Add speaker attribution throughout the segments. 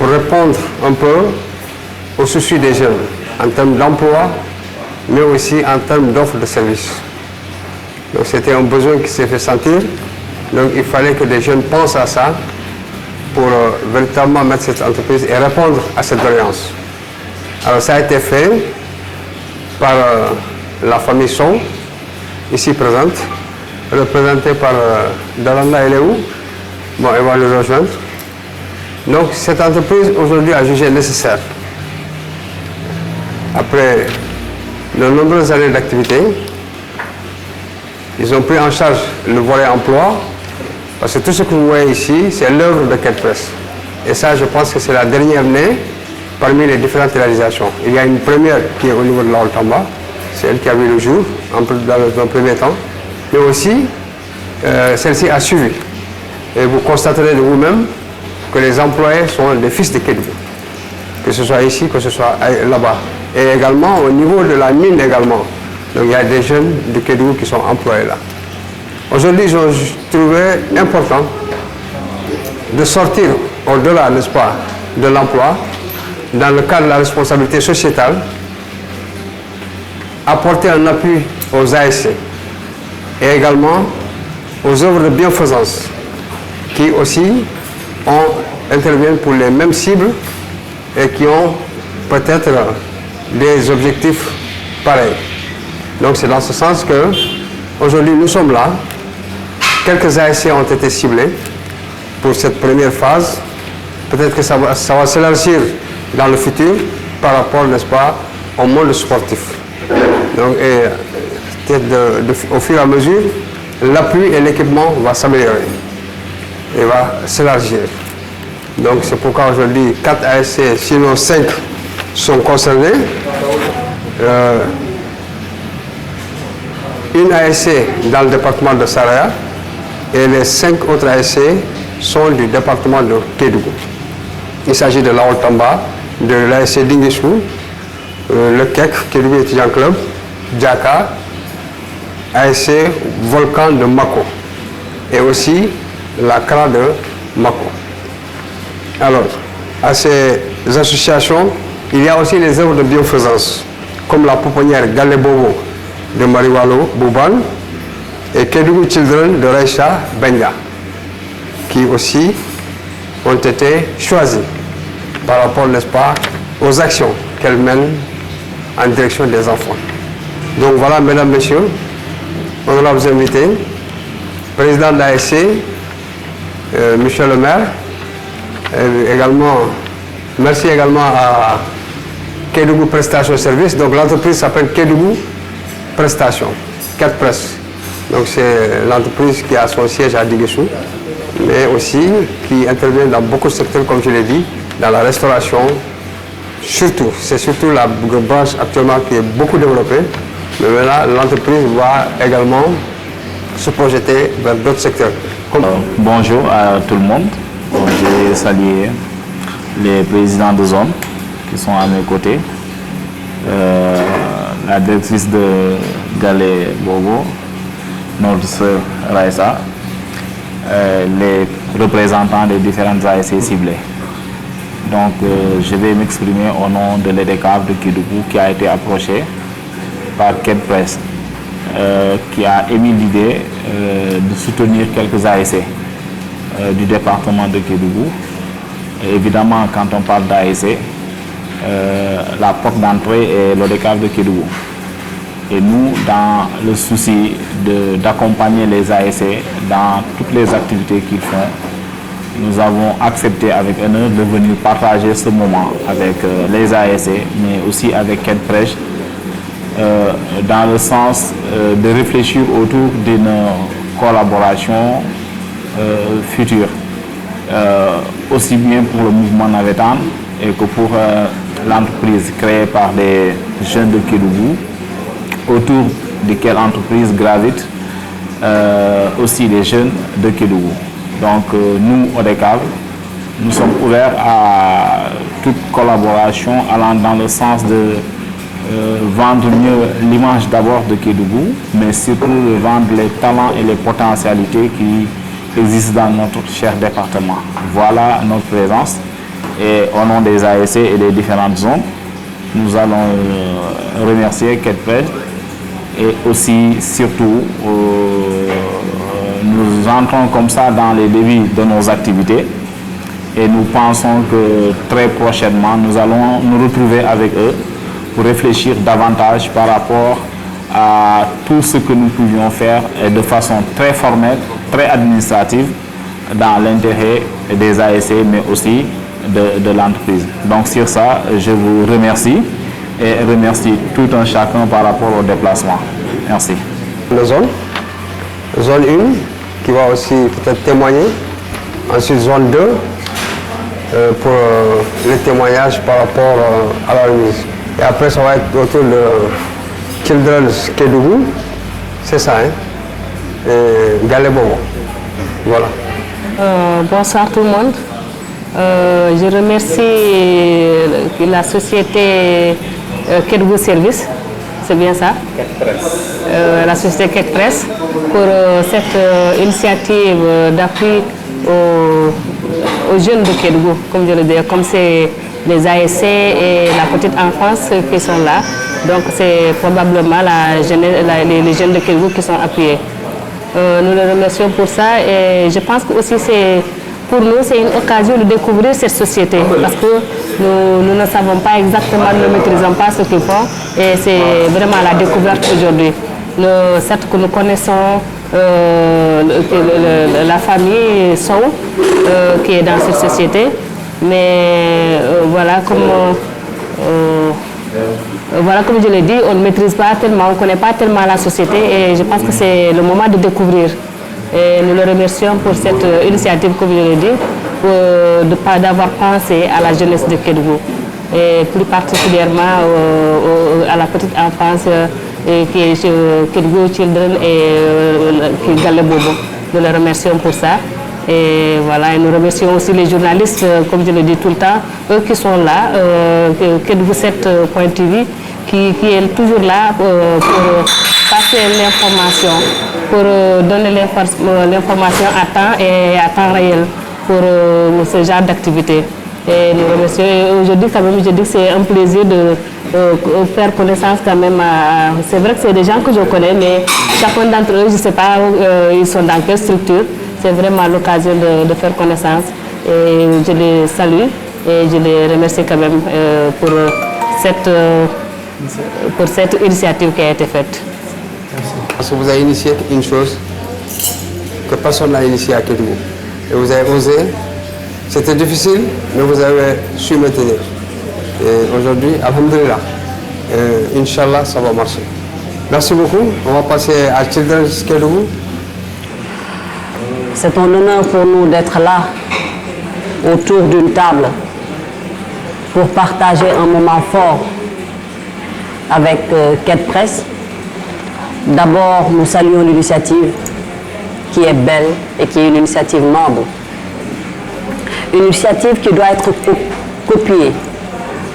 Speaker 1: pour répondre un peu au souci des jeunes en termes d'emploi, mais aussi en termes d'offres de services. Donc c'était un besoin qui s'est fait sentir. Donc il fallait que les jeunes pensent à ça pour véritablement mettre cette entreprise et répondre à cette doléance. Alors ça a été fait par la famille Son, ici présente, représentée par Dalanda, elle est où? Bon, elle va le rejoindre. Donc cette entreprise aujourd'hui a jugé nécessaire, après de nombreuses années d'activité, ils ont pris en charge le volet emploi, parce que tout ce que vous voyez ici, c'est l'œuvre de Quête Presse. Et ça, je pense que c'est la dernière née parmi les différentes réalisations. Il y a une première qui est au niveau de la Haute-Tamba, c'est elle qui a vu le jour dans un premier temps, mais aussi celle-ci a suivi. Et vous constaterez de vous-même que les employés sont des fils de Kédougou, que ce soit ici, que ce soit là-bas. Et également au niveau de la mine également. Donc il y a des jeunes de Kédougou qui sont employés là. Aujourd'hui, ils ont trouvé important de sortir au-delà, n'est-ce pas, de l'emploi, dans le cadre de la responsabilité sociétale, apporter un appui aux ASC et également aux œuvres de bienfaisance qui aussi interviennent pour les mêmes cibles et qui ont peut-être des objectifs pareils. Donc c'est dans ce sens que aujourd'hui nous sommes là. Quelques ASC ont été ciblés pour cette première phase. Peut-être que ça va s'élargir dans le futur par rapport, n'est-ce pas, au monde sportif. Donc, au fur et à mesure, l'appui et l'équipement vont s'améliorer et va s'élargir. Donc c'est pourquoi aujourd'hui 4 ASC, sinon 5 sont concernés. Une ASC dans le département de Saraya et les 5 autres ASC sont du département de Kédougou. Il s'agit de la Haute-Tamba, de l'ASC Dinguissou, le KEC, Kédougou Étudiant Club, Djaka, ASC Volcan de Mako et aussi la CRA de Mako. Alors, à ces associations, il y a aussi les œuvres de bienfaisance, comme la pouponnière Galebobo de Mariwalo Bouban et Kédougou Children de Reisha Benya, qui aussi ont été choisis par rapport, n'est-ce pas, aux actions qu'elles mènent en direction des enfants. Donc voilà, mesdames, messieurs, honorables invités, président de l'ASC, monsieur le maire, également, merci également à Kédougou Prestation Service. Donc l'entreprise s'appelle Kédougou Prestation, Quête Presse. Donc c'est l'entreprise qui a son siège à Dinguissou, mais aussi qui intervient dans beaucoup de secteurs, comme je l'ai dit, dans la restauration. Surtout, c'est surtout la branche actuellement qui est beaucoup développée, mais maintenant l'entreprise va également se projeter vers d'autres secteurs.
Speaker 2: Bonjour à tout le monde. Je salue les présidents de zone qui sont à mes côtés, la directrice de Galé Bobo, notre sœur Raissa, les représentants des différentes ASC ciblées. Donc je vais m'exprimer au nom de l'EDECAF de Kédougou qui a été approché par Quête Presse, qui a émis l'idée de soutenir quelques ASC du département de Kédougou. Évidemment, quand on parle d'ASC, la porte d'entrée est l'ODCAV de Kédougou. Et nous, dans le souci d'accompagner les ASC dans toutes les activités qu'ils font, nous avons accepté avec honneur de venir partager ce moment avec les ASC, mais aussi avec Quête Presse, dans le sens de réfléchir autour d'une collaboration future, aussi bien pour le mouvement Navetan et que pour l'entreprise créée par des jeunes de Kédougou, autour de quelle entreprise gravite aussi les jeunes de Kédougou. Donc nous, ODECAV, nous sommes ouverts à toute collaboration allant dans le sens de vendre mieux l'image d'abord de Kédougou, mais surtout de vendre les talents et les potentialités qui existent dans notre cher département. Voilà notre présence Et au nom des ASC et des différentes zones, nous allons remercier Ketpress et aussi, surtout, nous entrons comme ça dans les débuts de nos activités et nous pensons que très prochainement, nous allons nous retrouver avec eux pour réfléchir davantage par rapport à tout ce que nous pouvions faire et de façon très formelle, très administrative, dans l'intérêt des ASC, mais aussi de l'entreprise. Donc sur ça, je vous remercie et remercie tout un chacun par rapport au déplacement. Merci.
Speaker 1: La zone 1 qui va aussi peut-être témoigner, ensuite zone 2 pour les témoignages par rapport à la remise. Et après ça va être autour de Children's Kédougou, c'est ça, hein, et Galé Bobo. Voilà.
Speaker 3: Bonsoir tout le monde. Je remercie la société Kédougou Service, c'est bien ça? La société Ketpress pour cette initiative d'appui aux jeunes de Kédougou, comme je le dis, comme c'est les ASC et la petite enfance qui sont là. Donc c'est probablement les jeunes de Kédougou qui sont appuyés. Nous les remercions pour ça et je pense que aussi pour nous c'est une occasion de découvrir cette société parce que nous ne savons pas exactement, nous ne maîtrisons pas ce qu'ils font et c'est vraiment la découverte aujourd'hui. Certes que nous connaissons la famille Sow qui est dans cette société, mais voilà comme je l'ai dit, on ne maîtrise pas tellement, on ne connaît pas tellement la société et je pense que c'est le moment de découvrir. Et nous le remercions pour cette initiative, comme je l'ai dit, d'avoir pensé à la jeunesse de Kédougou et plus particulièrement à la petite enfance qui est Kédougou Children et Galé Bobo. Nous les remercions pour ça. Et voilà, et nous remercions aussi les journalistes, comme je le dis tout le temps, eux qui sont là, Kédougou 7.tv, qui est toujours là pour passer l'information, pour donner l'information à temps et à temps réel pour ce genre d'activité. Et nous remercions. Aujourd'hui, quand même, je dis que c'est un plaisir de faire connaissance quand même. C'est vrai que c'est des gens que je connais, mais chacun d'entre eux, je ne sais pas, ils sont dans quelle structure. C'est vraiment l'occasion de faire connaissance. Et je les salue et je les remercie quand même pour cette initiative qui a été faite.
Speaker 1: Merci. Parce que vous avez initié une chose que personne n'a initié à Kédougou. Et vous avez osé. C'était difficile, mais vous avez su maintenir. Et aujourd'hui, alhamdoulilah, Inch'Allah, ça va marcher. Merci beaucoup. On va passer à Children's Kédougou.
Speaker 4: C'est un honneur pour nous d'être là, autour d'une table, pour partager un moment fort avec Ketpress. D'abord, nous saluons l'initiative qui est belle et qui est une initiative noble. Une initiative qui doit être copiée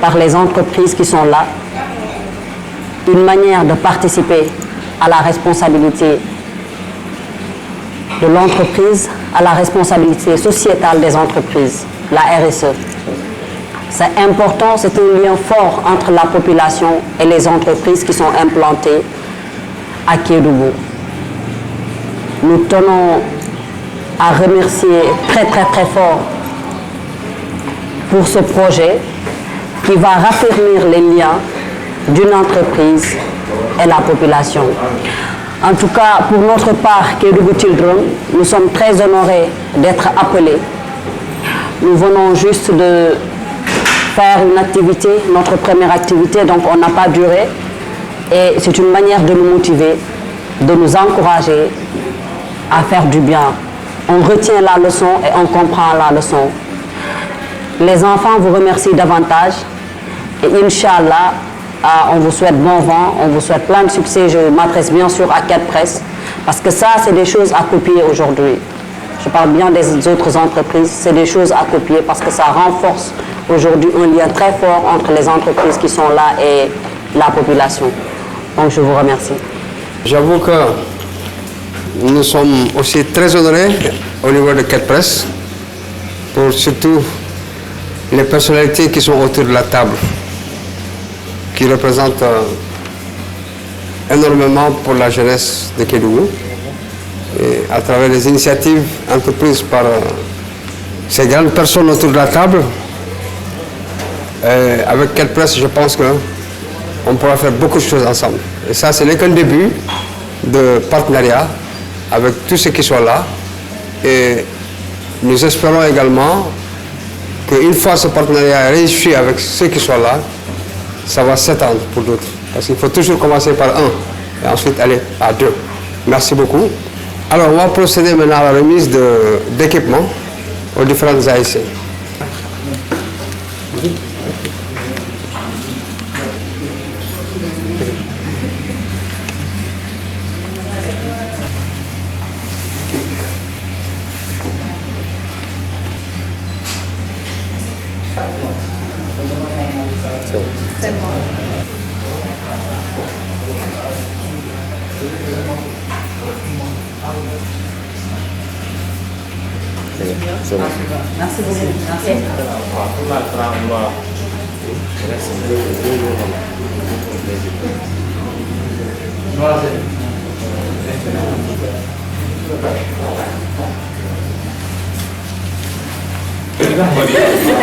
Speaker 4: par les entreprises qui sont là. Une manière de participer à la responsabilité de l'entreprise, à la responsabilité sociétale des entreprises, la RSE. C'est important, c'est un lien fort entre la population et les entreprises qui sont implantées à Kédougou. Nous tenons à remercier très fort pour ce projet qui va raffermir les liens d'une entreprise et la population. En tout cas, pour notre part, Kédougou Children, nous sommes très honorés d'être appelés. Nous venons juste de faire une activité, notre première activité, donc on n'a pas duré. Et c'est une manière de nous motiver, de nous encourager à faire du bien. On retient la leçon et on comprend la leçon. Les enfants vous remercient davantage. Et Inch'Allah, on vous souhaite bon vent, on vous souhaite plein de succès. Je m'adresse bien sûr à Ketpress, parce que ça, c'est des choses à copier aujourd'hui. Je parle bien des autres entreprises, c'est des choses à copier parce que ça renforce aujourd'hui un lien très fort entre les entreprises qui sont là et la population. Donc je vous remercie.
Speaker 1: J'avoue que nous sommes aussi très honorés au niveau de Ketpress pour surtout les personnalités qui sont autour de la table, qui représentent énormément pour la jeunesse de Kédougou, et à travers les initiatives entreprises par ces grandes personnes autour de la table, avec quelle presse, je pense qu'on pourra faire beaucoup de choses ensemble. Et ça, ce n'est qu'un début de partenariat avec tous ceux qui sont là. Et nous espérons également qu'une fois ce partenariat réussi avec ceux qui sont là, ça va s'étendre pour d'autres. Parce qu'il faut toujours commencer par un et ensuite aller à deux. Merci beaucoup. Alors, on va procéder maintenant à la remise d'équipements aux différentes ASC.
Speaker 4: Merci beaucoup. Merci.